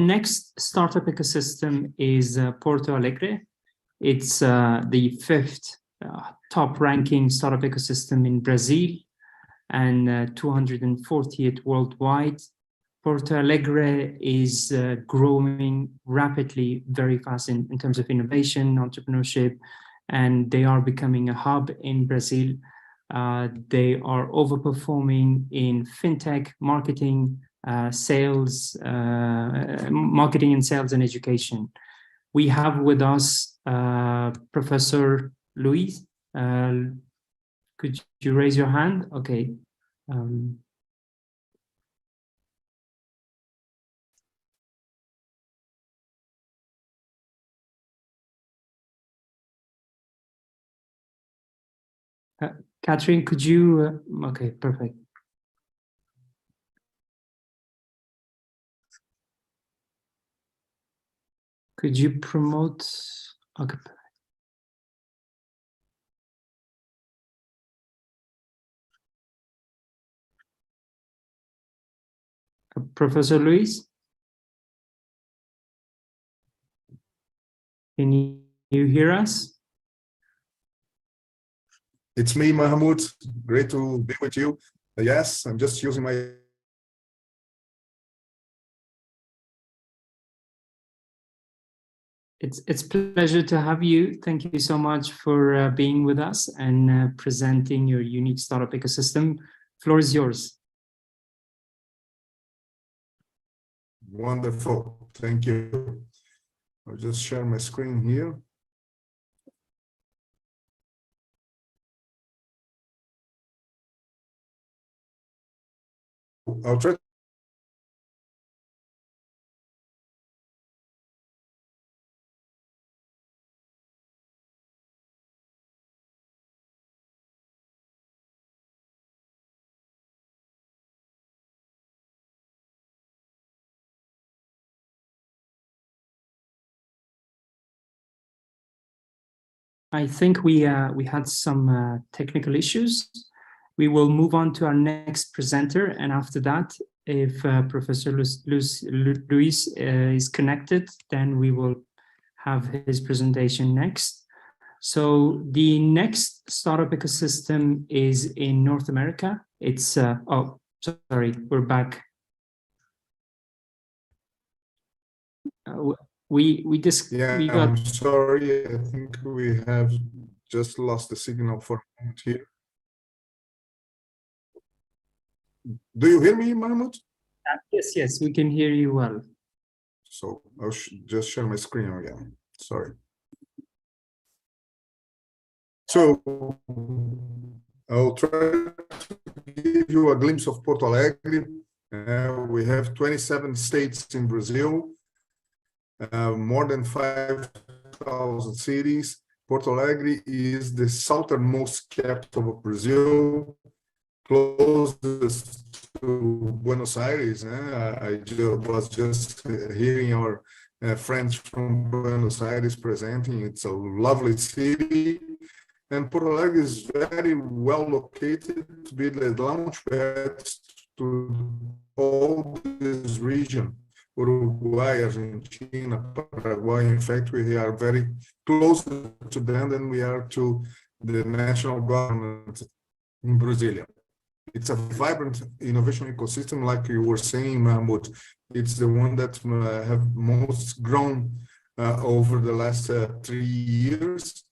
next startup ecosystem is Porto Alegre. It's the fifth top-ranking startup ecosystem in Brazil and 240th worldwide. Porto Alegre is growing rapidly, very fast in terms of innovation, entrepreneurship, and they are becoming a hub in Brazil. They are overperforming in fintech, marketing, sales, marketing and sales and education. We have with us Professor Luis. Could you raise your hand? Okay. Catherine, could you? Okay, perfect. Could you promote? Okay. Professor Luis, can you hear us? It's me, Mahmoud. Great to be with you. Yes, I'm just using my... It's a pleasure to have you. Thank you so much for being with us and presenting your unique startup ecosystem. Floor is yours. Wonderful. Thank you. I'll just share my screen here. I'll try. I think we had some technical issues. We will move on to our next presenter, and after that, if Professor Luis is connected, then we will have his presentation next. So the next startup ecosystem is in North America. It's oh, sorry, we're back. I'm sorry. I think we have just lost the signal for a moment here. Do you hear me, Mahmoud? Yes, we can hear you well. So I'll just share my screen again. Sorry. So I'll try to give you a glimpse of Porto Alegre. We have 27 states in Brazil. More than 5,000 cities. Porto Alegre is the southernmost capital of Brazil, closest to Buenos Aires. I was just hearing our friends from Buenos Aires presenting. It's a lovely city. And Porto Alegre is very well located to be the launchpad to all this region. Uruguay, Argentina, Paraguay. In fact, we are very close to them than we are to the national government in Brasilia. It's a vibrant innovation ecosystem, like you were saying, Mahmoud. It's the one that have most grown over the last 3 years.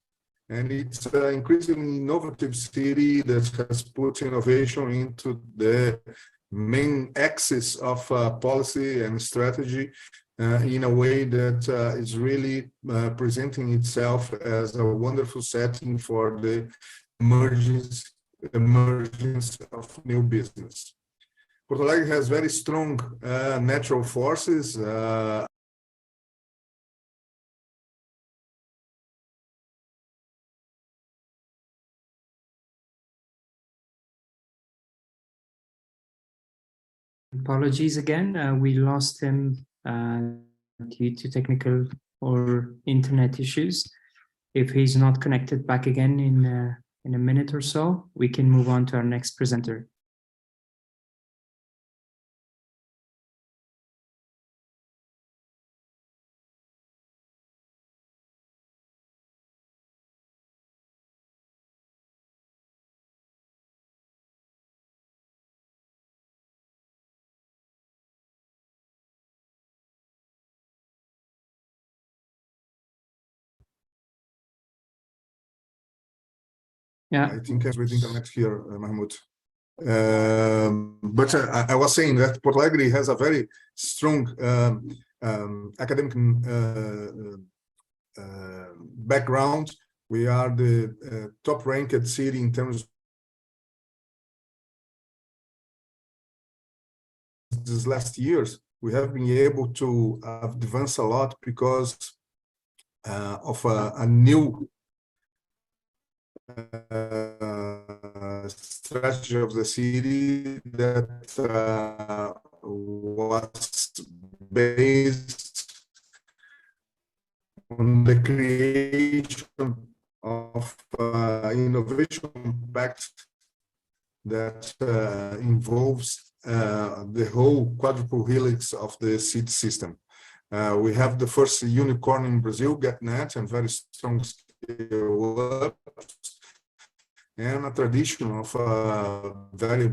And it's an increasingly innovative city that has put innovation into the main axis of policy and strategy in a way that is really presenting itself as a wonderful setting for the emergence of new business. Porto Alegre has very strong natural forces. Apologies again, we lost him due to technical or internet issues. If he's not connected back again in a minute or so, we can move on to our next presenter. Yeah. I think I'm with internet here, Mahmoud. But I was saying that Porto Alegre has a very strong academic background. We are the top-ranked city in terms of these last years. We have been able to advance a lot because of a new strategy of the city that was based on the creation of innovation pact that involves the whole quadruple helix of the city system. We have the first unicorn in Brazil, GetNet, and very strong scale-up, and a tradition of very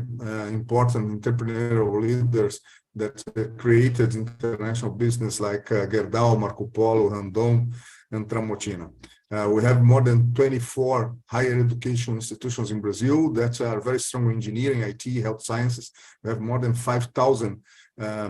important entrepreneurial leaders that created international business like Gerdau, Marco Polo, Randon, and Tramontina. We have more than 24 higher education institutions in Brazil that are very strong in engineering, IT, health sciences. We have more than 5,000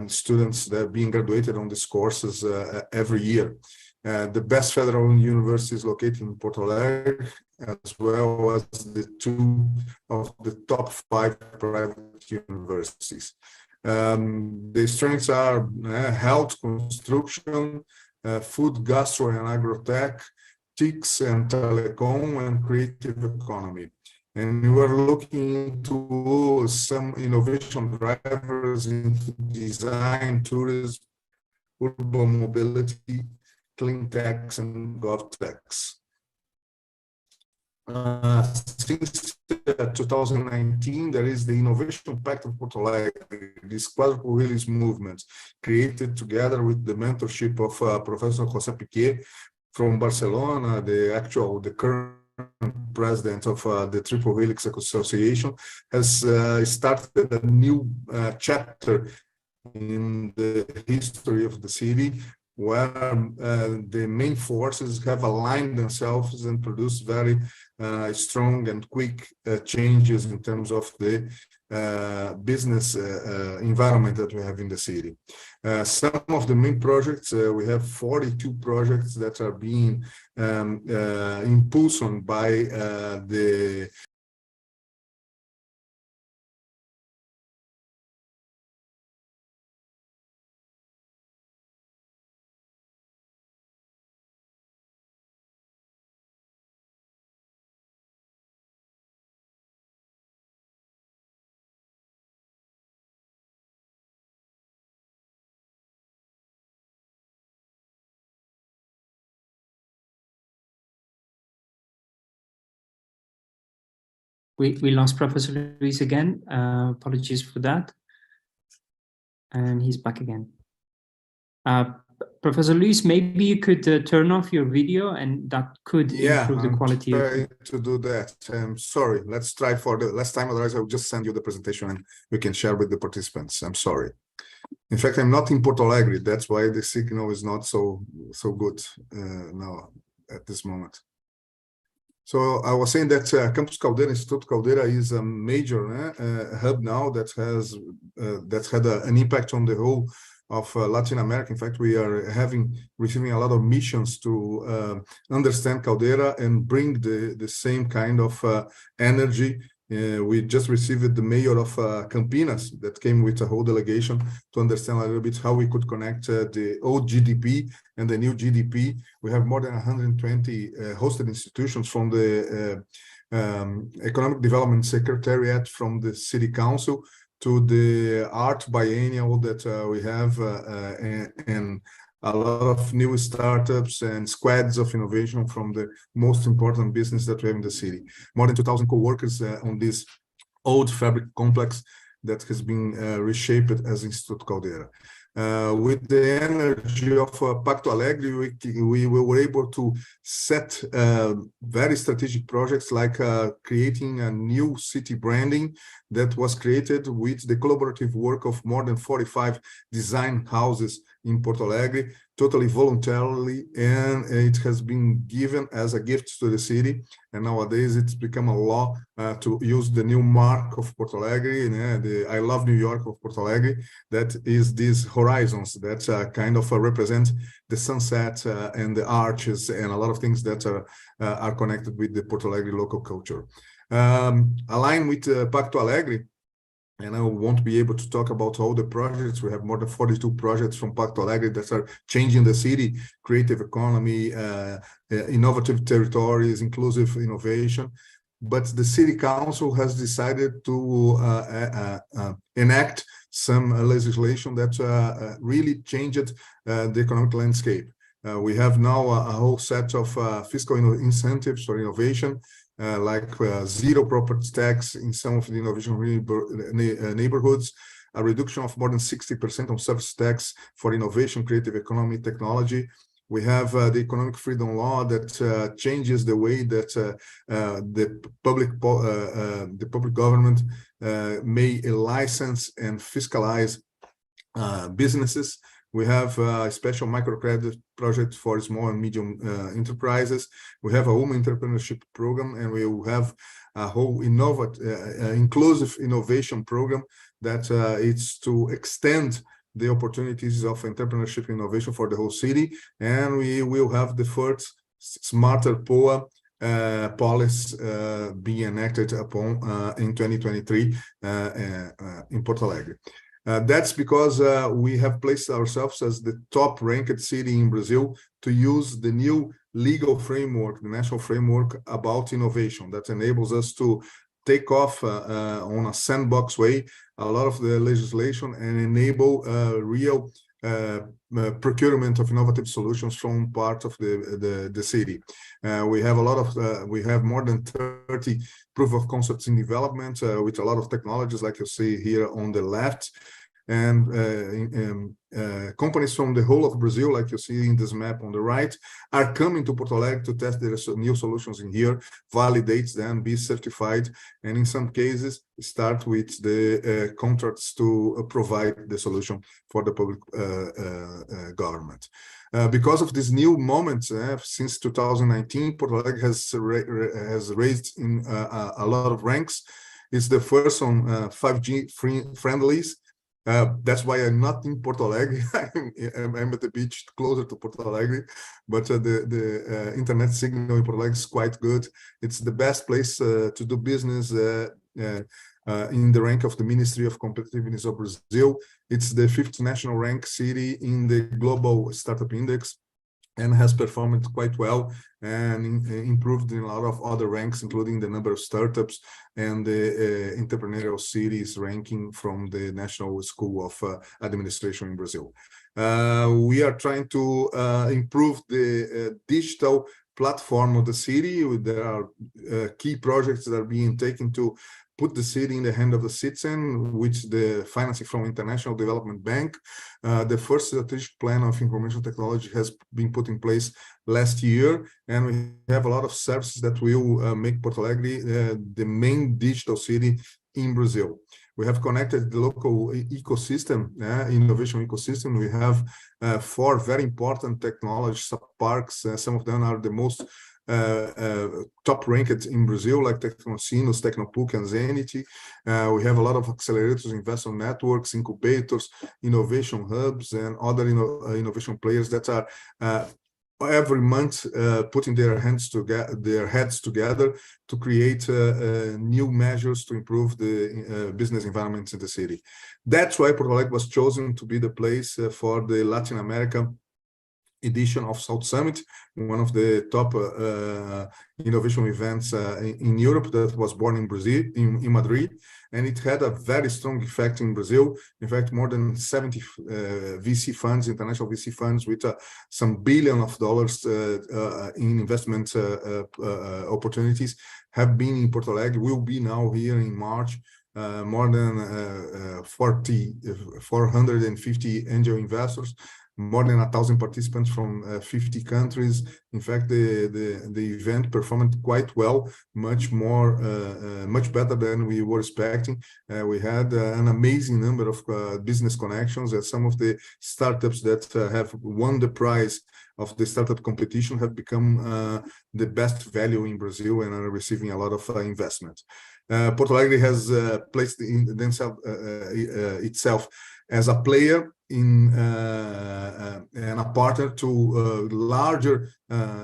students that are being graduated on these courses every year. The best federal university is located in Porto Alegre, as well as the 2 of the top 5 private universities. The strengths are health, construction, food, gastro, and agrotech, TICs and telecom, and creative economy. And we were looking into some innovation drivers into design, tourism, urban mobility, clean techs, and GovTechs. Since 2019, there is the Innovation Pact of Porto Alegre, this quadruple helix movement, created together with the mentorship of Professor José Piquet from Barcelona, the current president of the Triple Helix Association, has started a new chapter in the history of the city, where the main forces have aligned themselves and produced very strong and quick changes in terms of the business environment that we have in the city. Some of the main projects, we have 42 projects that are being impulsed by the We lost Professor Luis again. Apologies for that. And he's back again. Professor Luis, maybe you could turn off your video, and that could improve the quality. Yeah, I'm trying to do that. I'm sorry. Let's try for the last time. Otherwise, I'll just send you the presentation and we can share with the participants. I'm sorry. In fact, I'm not in Porto Alegre. That's why the signal is not so good now at this moment. So I was saying that Campus Caldeira, Instituto Caldeira, is a major hub now that has had an impact on the whole of Latin America. In fact, we are receiving a lot of missions to understand Caldeira and bring the same kind of energy. We just received the mayor of Campinas that came with a whole delegation to understand a little bit how we could connect the old GDP and the new GDP. We have more than 120 hosted institutions from the Economic Development Secretariat, from the City Council, to the art biennial that we have, and a lot of new startups and squads of innovation from the most important business that we have in the city. More than 2,000 co-workers on this old fabric complex that has been reshaped as Instituto Caldeira. With the energy of Porto Alegre, we were able to set very strategic projects like creating a new city branding that was created with the collaborative work of more than 45 design houses in Porto Alegre totally voluntarily, and it has been given as a gift to the city. And nowadays it's become a law to use the new mark of Porto Alegre, the I Love New York of Porto Alegre. That is these horizons that kind of represent the sunset and the arches and a lot of things that are connected with the Porto Alegre local culture. Aligned with Pacto Alegre, and I won't be able to talk about all the projects. We have more than 42 projects from Porto Alegre that are changing the city, creative economy, innovative territories, inclusive innovation. But the city council has decided to enact some legislation that really changed the economic landscape. We have now a whole set of fiscal incentives for innovation, like zero property tax in some of the innovation neighborhoods, a reduction of more than 60% on service tax for innovation, creative economy, technology. We have the economic freedom law that changes the way that the public government may license and fiscalize businesses. We have a special microcredit project for small and medium enterprises. We have a women entrepreneurship program, and we will have a whole inclusive innovation program that it's to extend the opportunities of entrepreneurship innovation for the whole city. And we will have the first smarter POA policy being enacted upon in 2023 in Porto Alegre. That's because we have placed ourselves as the top-ranked city in Brazil to use the new legal framework, the national framework about innovation that enables us to take off on a sandbox way a lot of the legislation and enable real procurement of innovative solutions from part of the city. We have we have more than 30 proof of concepts in development with a lot of technologies, like you see here on the left. And companies from the whole of Brazil, like you see in this map on the right, are coming to Porto Alegre to test their new solutions in here, validate them, be certified, and in some cases start with the contracts to provide the solution for the public government. Because of this new moment, since 2019, Porto Alegre has raised in a lot of ranks. It's the first on 5G friendlies. That's why I'm not in Porto Alegre. I'm at the beach closer to Porto Alegre, but the internet signal in Porto Alegre is quite good. It's the best place to do business in the rank of the Ministry of Competitiveness of Brazil. It's the 5th national rank city in the Global Startup Index, and has performed quite well and improved in a lot of other ranks, including the number of startups and the entrepreneurial cities ranking from the National School of Administration in Brazil. We are trying to improve the digital platform of the city. There are key projects that are being taken to put the city in the hand of the citizen, with the financing from International Development Bank. The first strategic plan of information technology has been put in place last year, and we have a lot of services that will make Porto Alegre the main digital city in Brazil. We have connected the local ecosystem, innovation ecosystem. We have 4 very important technology sub-parks. Some of them are the most top ranked in Brazil, like Tecnocinos, Tecnopuc, and Zenity. We have a lot of accelerators, investment networks, incubators, innovation hubs, and other innovation players that are every month putting their heads together to create new measures to improve the business environments in the city. That's why Porto Alegre was chosen to be the place for the Latin America edition of South Summit, one of the top innovation events in Europe, that was born in Brazil, in Madrid, and it had a very strong effect in Brazil. In fact, more than 70 VC funds, international VC funds, with some billion of dollars in investment opportunities have been in Porto Alegre, will be now here in March. More than 450 angel investors more than 1,000 participants from 50 countries. In fact, the event performed quite well, much better than we were expecting. We had an amazing number of business connections, and some of the startups that have won the prize of the startup competition have become the best value in Brazil and are receiving a lot of investment. Porto Alegre has placed itself as a player in and a partner to larger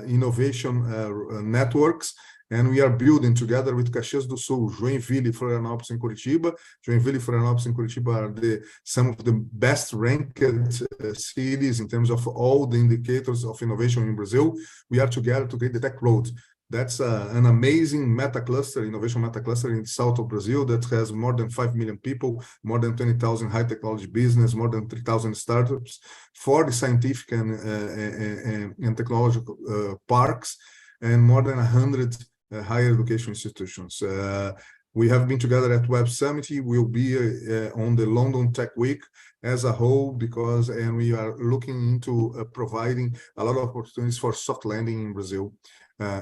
innovation networks, and we are building together with Caxias do Sul, Joinville, Florianópolis, and Curitiba. Joinville, Florianópolis, and Curitiba are some of the best ranked cities in terms of all the indicators of innovation in Brazil. We are together to create the Tech Road. That's an amazing meta-cluster, innovation meta-cluster in the south of Brazil that has more than 5 million people, more than 20,000 high technology business, more than 3,000 startups, 40 scientific and technological parks, and more than 100 higher education institutions. We have been together at Web Summit. We'll be on the London Tech Week as a whole, and we are looking into providing a lot of opportunities for soft landing in Brazil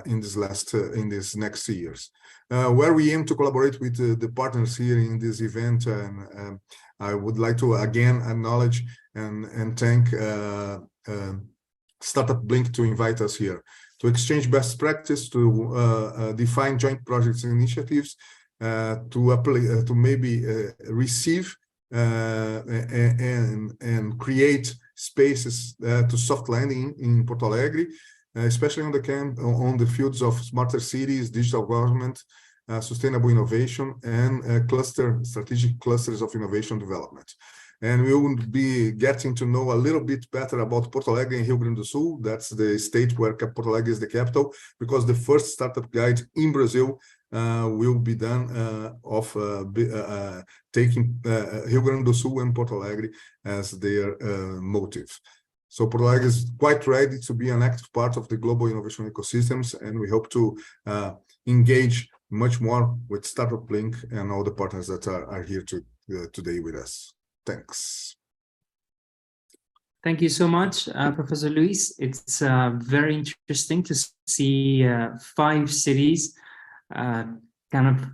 in these next years, where we aim to collaborate with the partners here in this event. And I would like to again acknowledge and thank StartupBlink to invite us here to exchange best practice, to define joint projects and initiatives, to maybe receive and create spaces to soft landing in Porto Alegre, especially on the fields of smarter cities, digital government, sustainable innovation, and strategic clusters of innovation development. And we will be getting to know a little bit better about Porto Alegre and Rio Grande do Sul. That's the state where Porto Alegre is the capital, because the first startup guide in Brazil will be done taking Rio Grande do Sul and Porto Alegre as their motive. So Porto Alegre is quite ready to be an active part of the global innovation ecosystems, and we hope to engage much more with StartupBlink and all the partners that are here today with us. Thanks. Thank you so much, Professor Luis. It's very interesting to see 5 cities kind of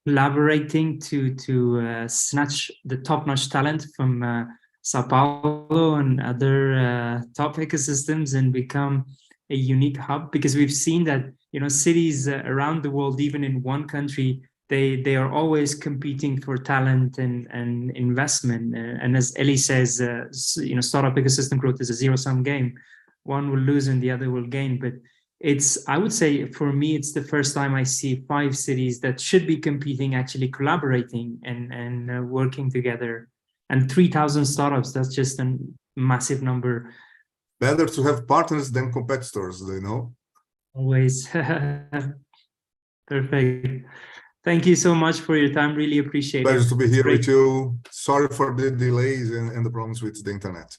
collaborating to snatch the top-notch talent from Sao Paulo and other top ecosystems and become a unique hub, because we've seen that, you know, cities around the world, even in one country, they are always competing for talent and investment. And as Eli says, you know, startup ecosystem growth is a zero-sum game. One will lose and the other will gain. But I would say for me, it's the first time I see 5 cities that should be competing, actually collaborating and working together. And 3,000 startups, that's just a massive number. Better to have partners than competitors, you know? Always. Perfect. Thank you so much for your time. Really appreciate it. Pleasure to be here with you. Sorry for the delays and the problems with the internet.